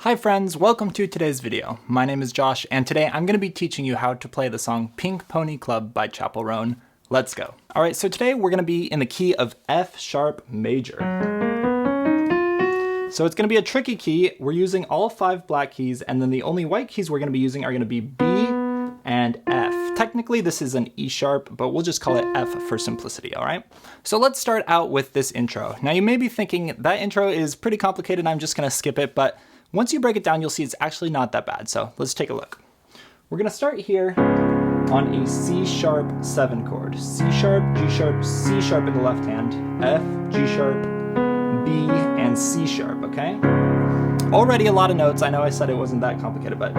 Hi friends, welcome to today's video. My name is Josh, and today I'm going to be teaching you how to play the song Pink Pony Club by Chappel Roan. Let's go. Alright, so today we're going to be in the key of F sharp major. So it's going to be a tricky key. We're using all 5 black keys, and then the only white keys we're going to be using are going to be B and F. Technically this is an E sharp, but we'll just call it F for simplicity, alright? So let's start out with this intro. Now you may be thinking that intro is pretty complicated, I'm just going to skip it, but once you break it down, you'll see it's actually not that bad, so let's take a look. We're going to start here on a C sharp 7 chord. C sharp, G sharp, C sharp in the left hand, F, G sharp, B, and C sharp, okay? Already a lot of notes. I know I said it wasn't that complicated, but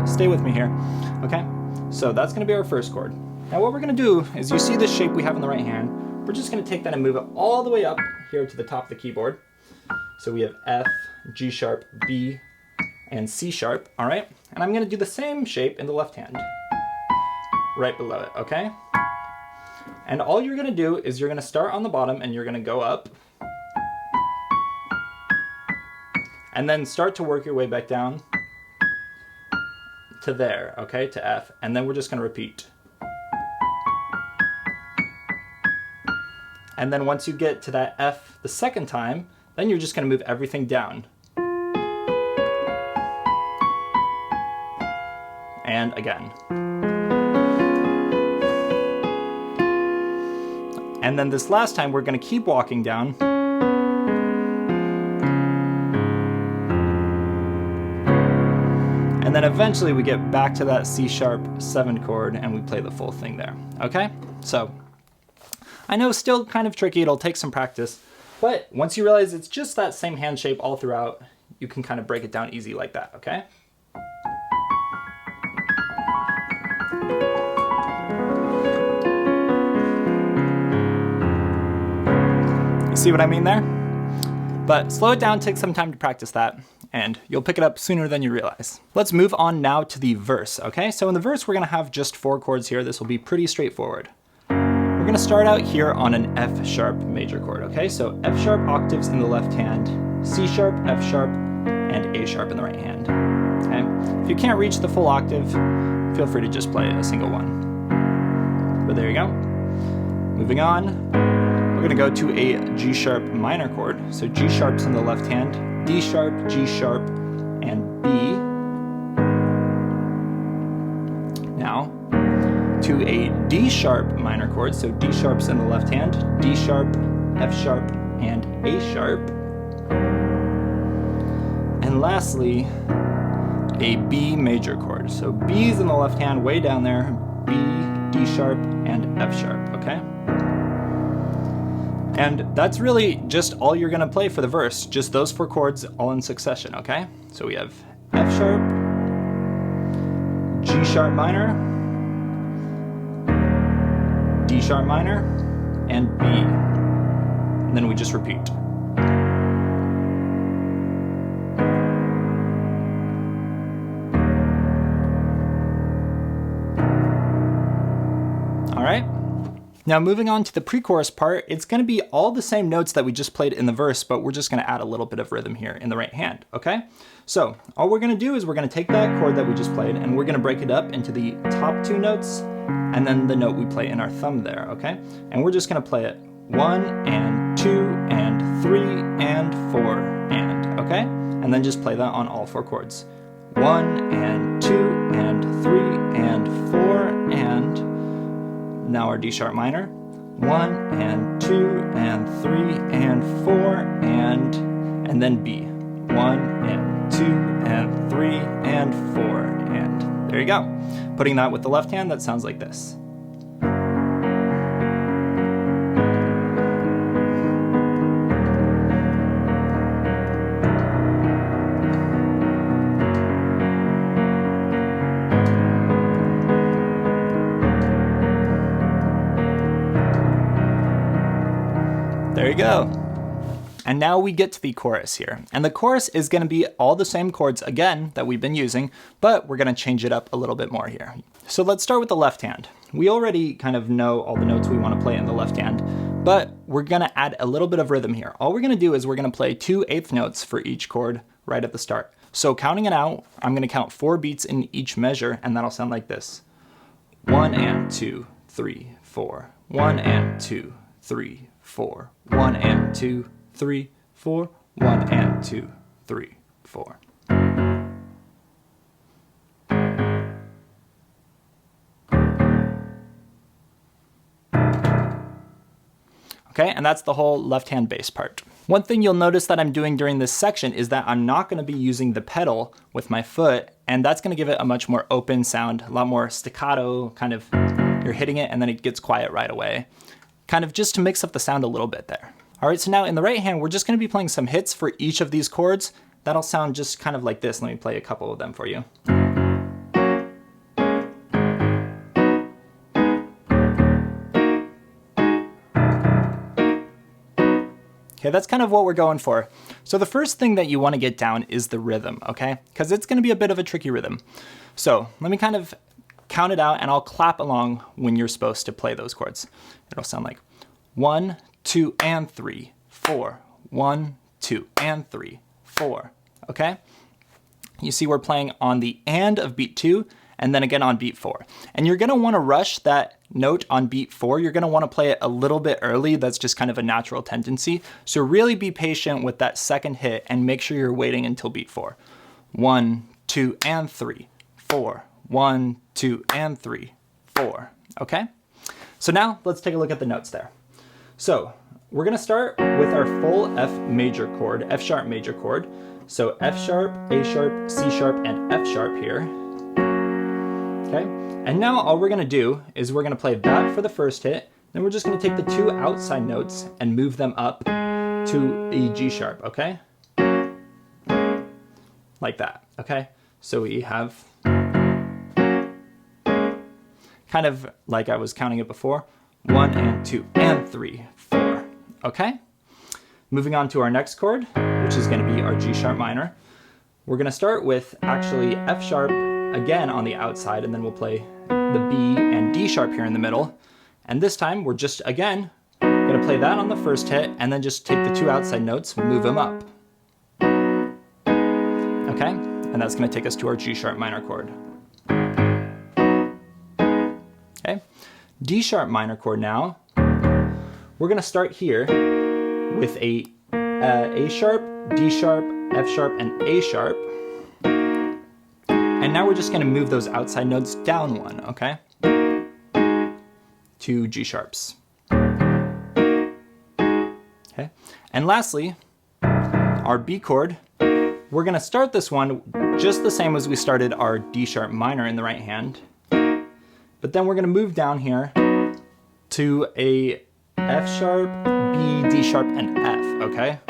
stay with me here, okay? So that's going to be our first chord. Now what we're going to do is, you see this shape we have in the right hand, we're just going to take that and move it all the way up here to the top of the keyboard. So we have F, G sharp, B, and C sharp, all right? And I'm going to do the same shape in the left hand, right below it, okay? And all you're going to do is you're going to start on the bottom and you're going to go up, and then start to work your way back down to there, okay, to F, and then we're just going to repeat. And then once you get to that F the second time, then you're just going to move everything down. And again. And then this last time we're going to keep walking down. And then eventually we get back to that C sharp 7 chord and we play the full thing there. Okay? So I know still kind of tricky, it'll take some practice, but once you realize it's just that same hand shape all throughout, you can kind of break it down easy like that, okay? You see what I mean there? But slow it down, take some time to practice that, and you'll pick it up sooner than you realize. Let's move on now to the verse, okay? So in the verse, we're gonna have just 4 chords here. This will be pretty straightforward. We're gonna start out here on an F sharp major chord, okay? So F sharp octaves in the left hand, C sharp, F sharp, and A sharp in the right hand, okay? If you can't reach the full octave, feel free to just play a single one. But there you go. Moving on, we're gonna go to a G sharp minor chord. So G sharp's in the left hand, D sharp, G sharp, and B. Now, to a D sharp minor chord. So D sharp's in the left hand, D sharp, F sharp, and A sharp. And lastly, a B major chord. So B's in the left hand, way down there, B, D sharp, and F sharp, okay? And that's really just all you're gonna play for the verse, just those 4 chords all in succession, okay? So we have F sharp, G sharp minor, D sharp minor, and B. And then we just repeat. All right. Now moving on to the pre-chorus part, it's going to be all the same notes that we just played in the verse, but we're just going to add a little bit of rhythm here in the right hand, okay? So all we're going to do is we're going to take that chord that we just played and we're going to break it up into the top 2 notes and then the note we play in our thumb there, okay? And we're just going to play it 1 and 2 and 3 and 4 and, okay? And then just play that on all 4 chords. 1 and 2 and 3 and 4 and now our D sharp minor, 1 and 2 and 3 and 4 and then B, 1 and 2 and 3 and 4 and there you go. Putting that with the left hand, that sounds like this. There you go. And now we get to the chorus here. And the chorus is going to be all the same chords again that we've been using, but we're going to change it up a little bit more here. So let's start with the left hand. We already kind of know all the notes we want to play in the left hand, but we're going to add a little bit of rhythm here. All we're going to do is we're going to play 2/8 notes for each chord right at the start. So counting it out, I'm going to count 4 beats in each measure, and that'll sound like this. 1 and 2, 3, 4. 1 and 2, 3, 4. 1 and 2, 3, 4. 1 and 2, 3, 4. Okay, and that's the whole left-hand bass part. One thing you'll notice that I'm doing during this section is that I'm not going to be using the pedal with my foot, and that's going to give it a much more open sound, a lot more staccato, kind of you're hitting it and then it gets quiet right away. Kind of just to mix up the sound a little bit there. All right, so now in the right hand, we're just going to be playing some hits for each of these chords. That'll sound just kind of like this. Let me play a couple of them for you. Okay, that's kind of what we're going for. So the first thing that you want to get down is the rhythm, okay? Because it's going to be a bit of a tricky rhythm. So let me kind of count it out and I'll clap along when you're supposed to play those chords. It'll sound like 1, 2, and 3, 4. 1, 2, and 3, 4. Okay? You see we're playing on the and of beat 2 and then again on beat 4. And you're going to want to rush that note on beat 4. You're going to want to play it a little bit early. That's just kind of a natural tendency. So really be patient with that second hit and make sure you're waiting until beat 4. 1, 2, and 3, 4. 1, 2, and 3, 4. Okay? So now let's take a look at the notes there. So we're going to start with our full F major chord, F sharp major chord. So F sharp, A sharp, C sharp, and F sharp here. Okay, and now all we're going to do is we're going to play that for the first hit, then we're just going to take the 2 outside notes and move them up to a G sharp, okay? Like that, okay? So we have kind of like I was counting it before, 1 and 2 and 3, 4, okay? Moving on to our next chord, which is going to be our G sharp minor. We're going to start with actually F sharp again on the outside, and then we'll play the B and D sharp here in the middle. And this time we're just, again, going to play that on the first hit, and then just take the 2 outside notes, move them up. Okay? And that's going to take us to our G sharp minor chord. Okay? D sharp minor chord now. We're going to start here with a sharp, D sharp, F sharp, and A sharp. And now we're just going to move those outside notes down 1, okay? To G sharps. Okay? And lastly, our B chord, we're going to start this one just the same as we started our D sharp minor in the right hand. But then we're going to move down here to a F sharp, B, D sharp, and F, okay?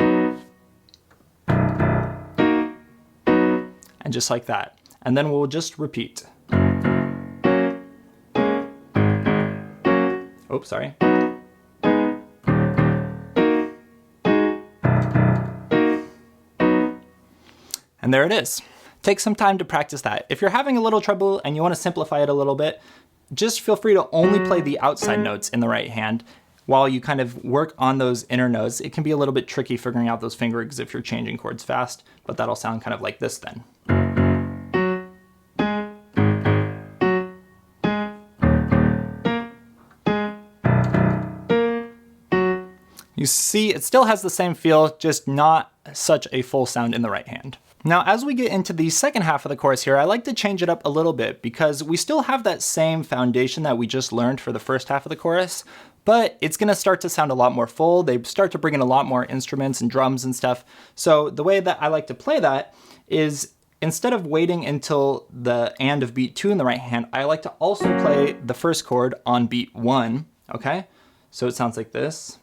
And just like that. And then we'll just repeat. Oh, sorry. And there it is. Take some time to practice that. If you're having a little trouble and you want to simplify it a little bit, just feel free to only play the outside notes in the right hand while you kind of work on those inner notes. It can be a little bit tricky figuring out those fingerings if you're changing chords fast, but that'll sound kind of like this then. You see, it still has the same feel, just not such a full sound in the right hand. Now, as we get into the second half of the chorus here, I like to change it up a little bit because we still have that same foundation that we just learned for the first half of the chorus, but it's gonna start to sound a lot more full. They start to bring in a lot more instruments and drums and stuff. So the way that I like to play that is instead of waiting until the and of beat 2 in the right hand, I like to also play the first chord on beat 1, okay? So it sounds like this.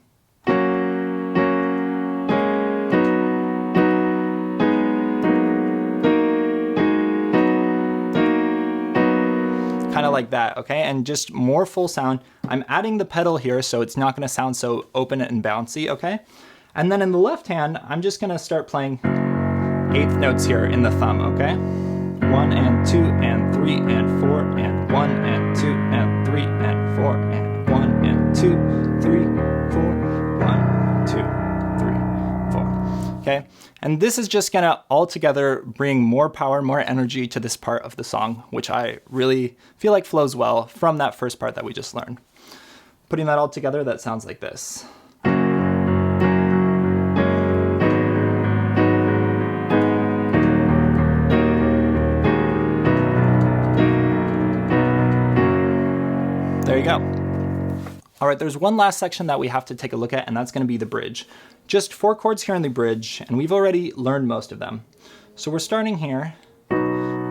Kind of like that, okay? And just more full sound. I'm adding the pedal here so it's not going to sound so open and bouncy, okay? And then in the left hand, I'm just going to start playing 8th notes here in the thumb, okay? 1 and 2 and 3 and 4 and 1 and 2 and 3 and 4 and 1 and 2, 3, 4, 1, 2, 3, 4. okay? And this is just gonna all together bring more power, more energy to this part of the song, which I really feel like flows well from that first part that we just learned. Putting that all together, that sounds like this. There you go. All right, there's one last section that we have to take a look at, and that's gonna be the bridge. Just 4 chords here in the bridge, and we've already learned most of them. So we're starting here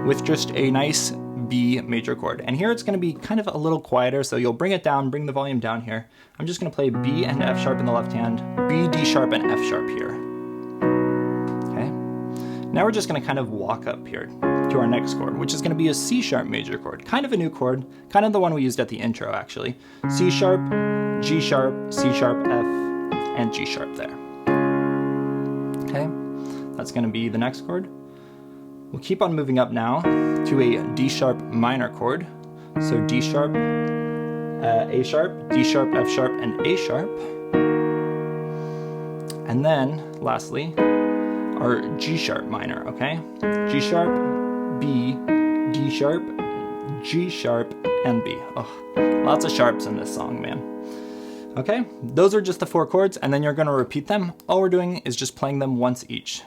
with just a nice B major chord. And here it's gonna be kind of a little quieter, so you'll bring it down, bring the volume down here. I'm just gonna play B and F sharp in the left hand, B, D sharp, and F sharp here. Okay? Now we're just gonna kind of walk up here to our next chord, which is gonna be a C sharp major chord. Kind of a new chord, kind of the one we used at the intro actually. C sharp, G sharp, C sharp, F, and G sharp there. Okay, that's gonna be the next chord. We'll keep on moving up now to a D sharp minor chord. So D sharp, A sharp, D sharp, F sharp, and A sharp. And then, lastly, our G sharp minor, okay? G sharp, B, D sharp, G sharp, and B. Oh, lots of sharps in this song, man. Okay, those are just the 4 chords, and then you're gonna repeat them. All we're doing is just playing them once each.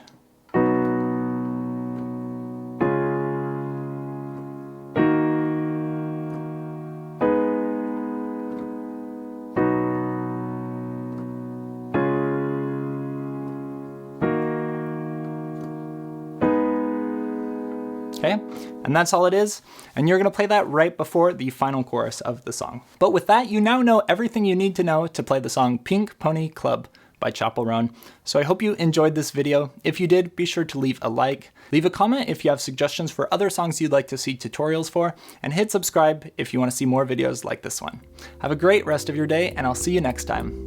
Okay, and that's all it is, and you're gonna play that right before the final chorus of the song. But with that, you now know everything you need to know to play the song Pink Pony Club by Chappel Roan. So I hope you enjoyed this video. If you did, be sure to leave a like, leave a comment if you have suggestions for other songs you'd like to see tutorials for, and hit subscribe if you wanna see more videos like this one. Have a great rest of your day, and I'll see you next time.